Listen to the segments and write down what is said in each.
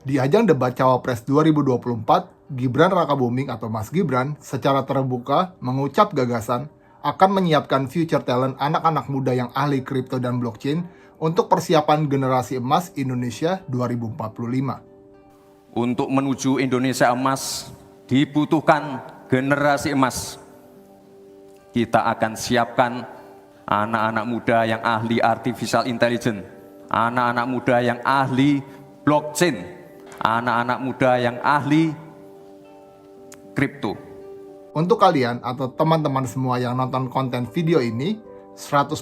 Di ajang debat Cawapres 2024, Gibran Rakabuming atau Mas Gibran secara terbuka mengucap gagasan akan menyiapkan future talent anak-anak muda yang ahli kripto dan blockchain untuk persiapan generasi emas Indonesia 2045. Untuk menuju Indonesia emas dibutuhkan generasi emas. Kita akan siapkan anak-anak muda yang ahli artificial intelligence, anak-anak muda yang ahli blockchain, anak-anak muda yang ahli kripto. Untuk kalian atau teman-teman semua yang nonton konten video ini, 100%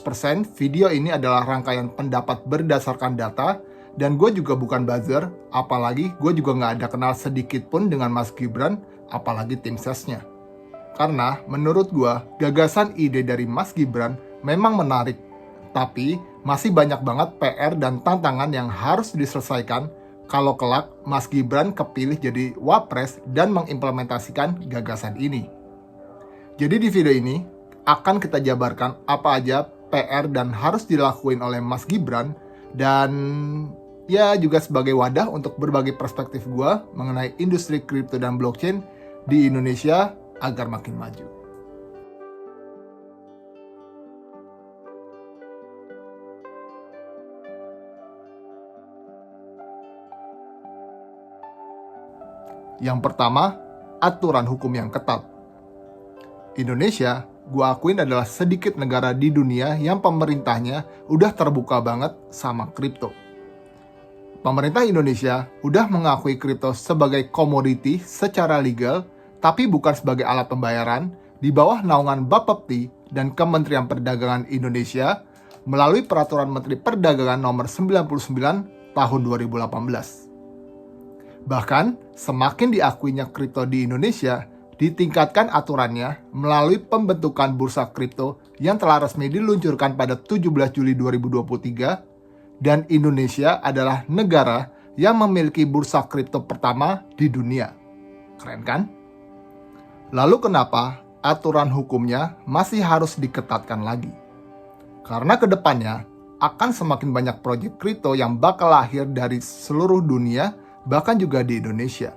video ini adalah rangkaian pendapat berdasarkan data, dan gue juga bukan buzzer, apalagi gue juga nggak ada kenal sedikit pun dengan Mas Gibran, apalagi tim sesnya. Karena menurut gue, gagasan ide dari Mas Gibran memang menarik, tapi masih banyak banget PR dan tantangan yang harus diselesaikan kalau kelak Mas Gibran kepilih jadi Wapres dan mengimplementasikan gagasan ini. Jadi di video ini akan kita jabarkan apa aja PR dan harus dilakuin oleh Mas Gibran, dan ya juga sebagai wadah untuk berbagi perspektif gue mengenai industri kripto dan blockchain di Indonesia agar makin maju. Yang pertama, aturan hukum yang ketat. Indonesia, gua akuin adalah sedikit negara di dunia yang pemerintahnya udah terbuka banget sama kripto. Pemerintah Indonesia udah mengakui kripto sebagai komoditi secara legal, tapi bukan sebagai alat pembayaran di bawah naungan Bapepti dan Kementerian Perdagangan Indonesia melalui Peraturan Menteri Perdagangan Nomor 99 Tahun 2018. Bahkan, semakin diakuinya kripto di Indonesia, ditingkatkan aturannya melalui pembentukan bursa kripto yang telah resmi diluncurkan pada 17 Juli 2023, dan Indonesia adalah negara yang memiliki bursa kripto pertama di dunia. Keren kan? Lalu kenapa aturan hukumnya masih harus diketatkan lagi? Karena kedepannya akan semakin banyak proyek kripto yang bakal lahir dari seluruh dunia, bahkan juga di Indonesia.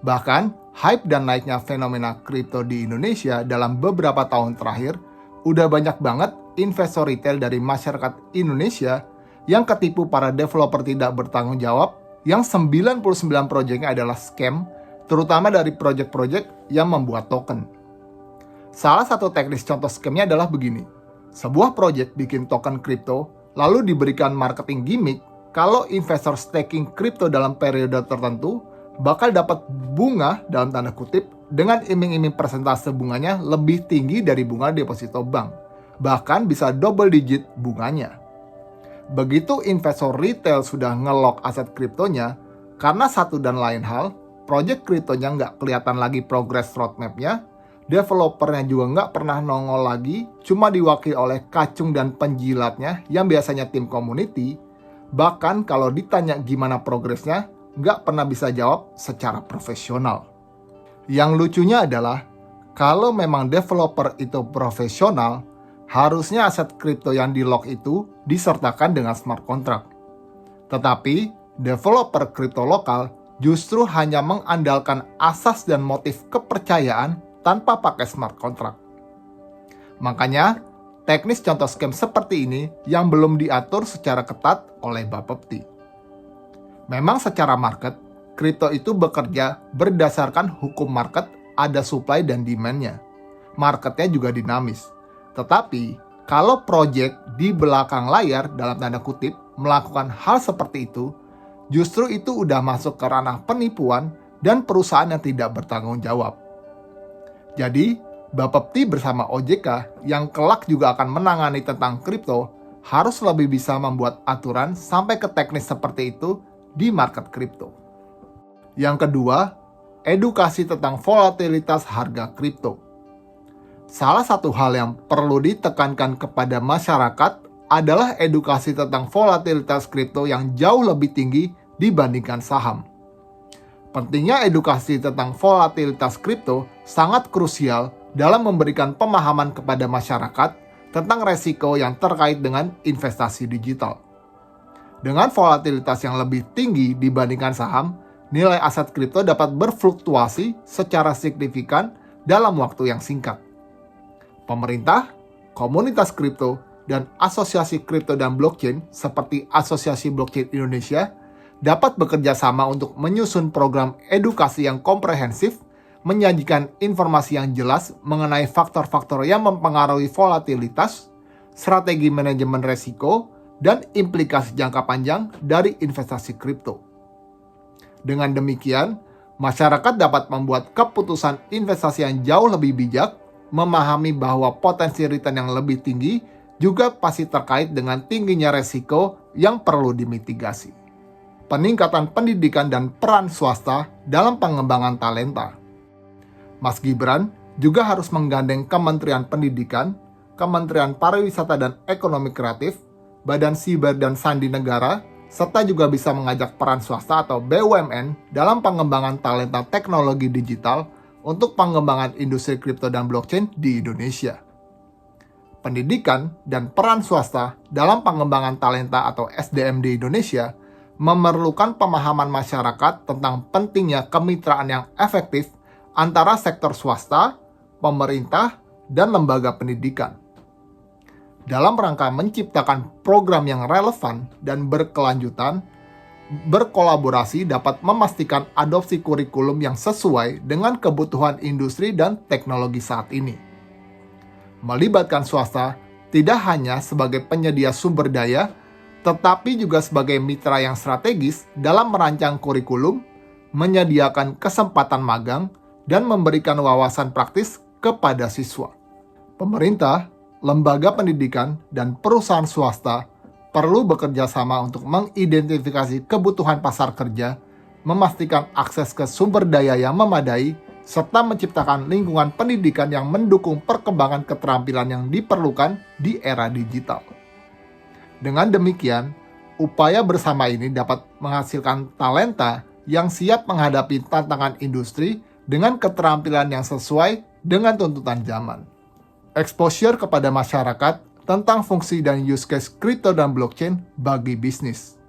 Bahkan, hype dan naiknya fenomena kripto di Indonesia dalam beberapa tahun terakhir, udah banyak banget investor retail dari masyarakat Indonesia yang ketipu para developer tidak bertanggung jawab, yang 99 proyeknya adalah scam, terutama dari proyek-proyek yang membuat token. Salah satu teknis contoh scamnya adalah begini. Sebuah proyek bikin token kripto, lalu diberikan marketing gimmick kalau investor staking kripto dalam periode tertentu bakal dapat bunga dalam tanda kutip dengan iming-iming persentase bunganya lebih tinggi dari bunga deposito bank. Bahkan bisa double digit bunganya. Begitu investor retail sudah nge-lock aset kriptonya, karena satu dan lain hal, project kriptonya nggak kelihatan lagi progress roadmap-nya, developernya juga nggak pernah nongol lagi, cuma diwakili oleh kacung dan penjilatnya yang biasanya tim community. Bahkan kalau ditanya gimana progresnya, nggak pernah bisa jawab secara profesional. Yang lucunya adalah, kalau memang developer itu profesional, harusnya aset kripto yang di-lock itu disertakan dengan smart contract. Tetapi, developer kripto lokal justru hanya mengandalkan asas dan motif kepercayaan tanpa pakai smart contract. Makanya, teknis contoh scam seperti ini yang belum diatur secara ketat oleh Bapepti. Memang secara market, kripto itu bekerja berdasarkan hukum market, ada supply dan demand-nya. Marketnya juga dinamis. Tetapi, kalau project di belakang layar dalam tanda kutip melakukan hal seperti itu, justru itu udah masuk ke ranah penipuan dan perusahaan yang tidak bertanggung jawab. Jadi, Bapepti bersama OJK yang kelak juga akan menangani tentang kripto harus lebih bisa membuat aturan sampai ke teknis seperti itu di market kripto. Yang kedua, edukasi tentang volatilitas harga kripto. Salah satu hal yang perlu ditekankan kepada masyarakat adalah edukasi tentang volatilitas kripto yang jauh lebih tinggi dibandingkan saham. Pentingnya edukasi tentang volatilitas kripto sangat krusial dalam memberikan pemahaman kepada masyarakat tentang resiko yang terkait dengan investasi digital. Dengan volatilitas yang lebih tinggi dibandingkan saham, nilai aset kripto dapat berfluktuasi secara signifikan dalam waktu yang singkat. Pemerintah, komunitas kripto, dan asosiasi kripto dan blockchain seperti Asosiasi Blockchain Indonesia dapat bekerja sama untuk menyusun program edukasi yang komprehensif, menyajikan informasi yang jelas mengenai faktor-faktor yang mempengaruhi volatilitas, strategi manajemen resiko, dan implikasi jangka panjang dari investasi kripto. Dengan demikian, masyarakat dapat membuat keputusan investasi yang jauh lebih bijak, memahami bahwa potensi return yang lebih tinggi juga pasti terkait dengan tingginya resiko yang perlu dimitigasi. Peningkatan pendidikan dan peran swasta dalam pengembangan talenta. Mas Gibran juga harus menggandeng Kementerian Pendidikan, Kementerian Pariwisata dan Ekonomi Kreatif, Badan Siber dan Sandi Negara, serta juga bisa mengajak peran swasta atau BUMN dalam pengembangan talenta teknologi digital untuk pengembangan industri kripto dan blockchain di Indonesia. Pendidikan dan peran swasta dalam pengembangan talenta atau SDM di Indonesia memerlukan pemahaman masyarakat tentang pentingnya kemitraan yang efektif antara sektor swasta, pemerintah, dan lembaga pendidikan. Dalam rangka menciptakan program yang relevan dan berkelanjutan, berkolaborasi dapat memastikan adopsi kurikulum yang sesuai dengan kebutuhan industri dan teknologi saat ini. Melibatkan swasta tidak hanya sebagai penyedia sumber daya, tetapi juga sebagai mitra yang strategis dalam merancang kurikulum, menyediakan kesempatan magang, dan memberikan wawasan praktis kepada siswa. Pemerintah, lembaga pendidikan, dan perusahaan swasta perlu bekerja sama untuk mengidentifikasi kebutuhan pasar kerja, memastikan akses ke sumber daya yang memadai, serta menciptakan lingkungan pendidikan yang mendukung perkembangan keterampilan yang diperlukan di era digital. Dengan demikian, upaya bersama ini dapat menghasilkan talenta yang siap menghadapi tantangan industri dengan keterampilan yang sesuai dengan tuntutan zaman. Exposure kepada masyarakat tentang fungsi dan use case kripto dan blockchain bagi bisnis.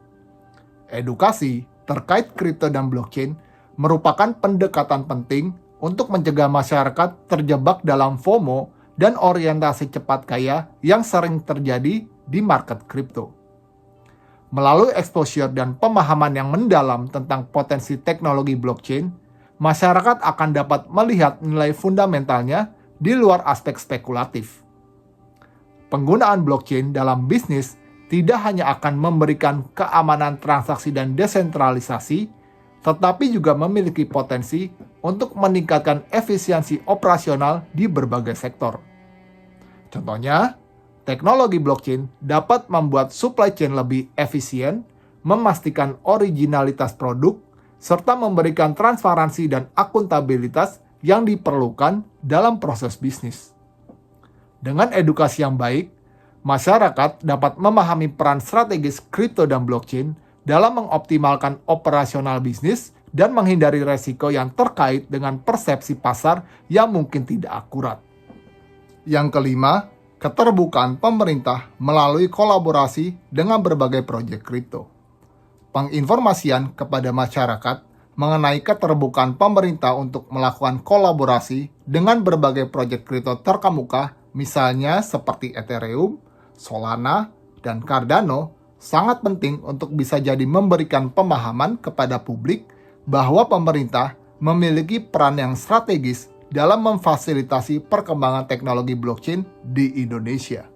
Edukasi terkait kripto dan blockchain merupakan pendekatan penting untuk mencegah masyarakat terjebak dalam FOMO dan orientasi cepat kaya yang sering terjadi di market kripto. Melalui exposure dan pemahaman yang mendalam tentang potensi teknologi blockchain, masyarakat akan dapat melihat nilai fundamentalnya di luar aspek spekulatif. Penggunaan blockchain dalam bisnis tidak hanya akan memberikan keamanan transaksi dan desentralisasi, tetapi juga memiliki potensi untuk meningkatkan efisiensi operasional di berbagai sektor. Contohnya, teknologi blockchain dapat membuat supply chain lebih efisien, memastikan originalitas produk, serta memberikan transparansi dan akuntabilitas yang diperlukan dalam proses bisnis. Dengan edukasi yang baik, masyarakat dapat memahami peran strategis kripto dan blockchain dalam mengoptimalkan operasional bisnis dan menghindari resiko yang terkait dengan persepsi pasar yang mungkin tidak akurat. Yang kelima, keterbukaan pemerintah melalui kolaborasi dengan berbagai proyek kripto. Penginformasian kepada masyarakat mengenai keterbukaan pemerintah untuk melakukan kolaborasi dengan berbagai proyek kripto terkemuka, misalnya seperti Ethereum, Solana, dan Cardano, sangat penting untuk bisa jadi memberikan pemahaman kepada publik bahwa pemerintah memiliki peran yang strategis dalam memfasilitasi perkembangan teknologi blockchain di Indonesia.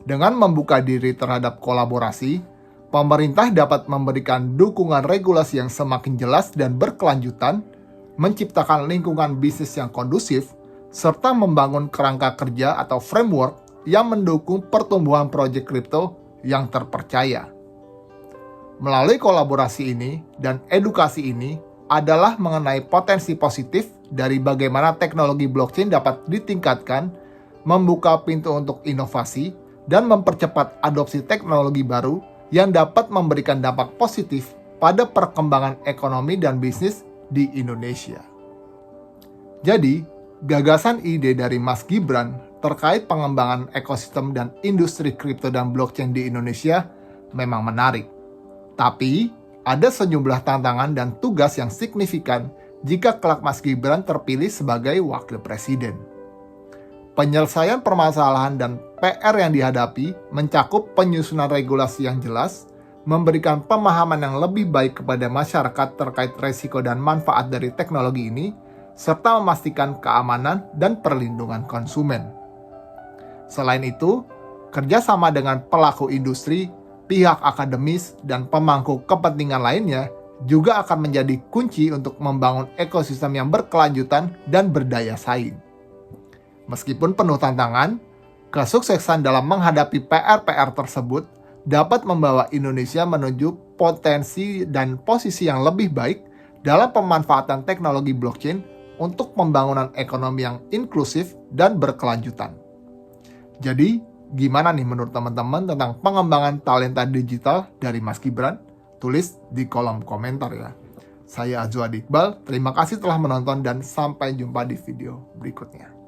Dengan membuka diri terhadap kolaborasi, pemerintah dapat memberikan dukungan regulasi yang semakin jelas dan berkelanjutan, menciptakan lingkungan bisnis yang kondusif, serta membangun kerangka kerja atau framework yang mendukung pertumbuhan proyek kripto yang terpercaya. Melalui kolaborasi ini dan edukasi ini adalah mengenai potensi positif dari bagaimana teknologi blockchain dapat ditingkatkan, membuka pintu untuk inovasi, dan mempercepat adopsi teknologi baru yang dapat memberikan dampak positif pada perkembangan ekonomi dan bisnis di Indonesia. Jadi, gagasan ide dari Mas Gibran terkait pengembangan ekosistem dan industri kripto dan blockchain di Indonesia memang menarik. Tapi, ada sejumlah tantangan dan tugas yang signifikan jika kelak Mas Gibran terpilih sebagai wakil presiden. Penyelesaian permasalahan dan PR yang dihadapi mencakup penyusunan regulasi yang jelas, memberikan pemahaman yang lebih baik kepada masyarakat terkait resiko dan manfaat dari teknologi ini, serta memastikan keamanan dan perlindungan konsumen. Selain itu, kerjasama dengan pelaku industri, pihak akademis, dan pemangku kepentingan lainnya juga akan menjadi kunci untuk membangun ekosistem yang berkelanjutan dan berdaya saing. Meskipun penuh tantangan, kesuksesan dalam menghadapi PR-PR tersebut dapat membawa Indonesia menuju potensi dan posisi yang lebih baik dalam pemanfaatan teknologi blockchain untuk pembangunan ekonomi yang inklusif dan berkelanjutan. Jadi, gimana nih menurut teman-teman tentang pengembangan talenta digital dari Mas Gibran? Tulis di kolom komentar ya. Saya Azwadi Iqbal, terima kasih telah menonton dan sampai jumpa di video berikutnya.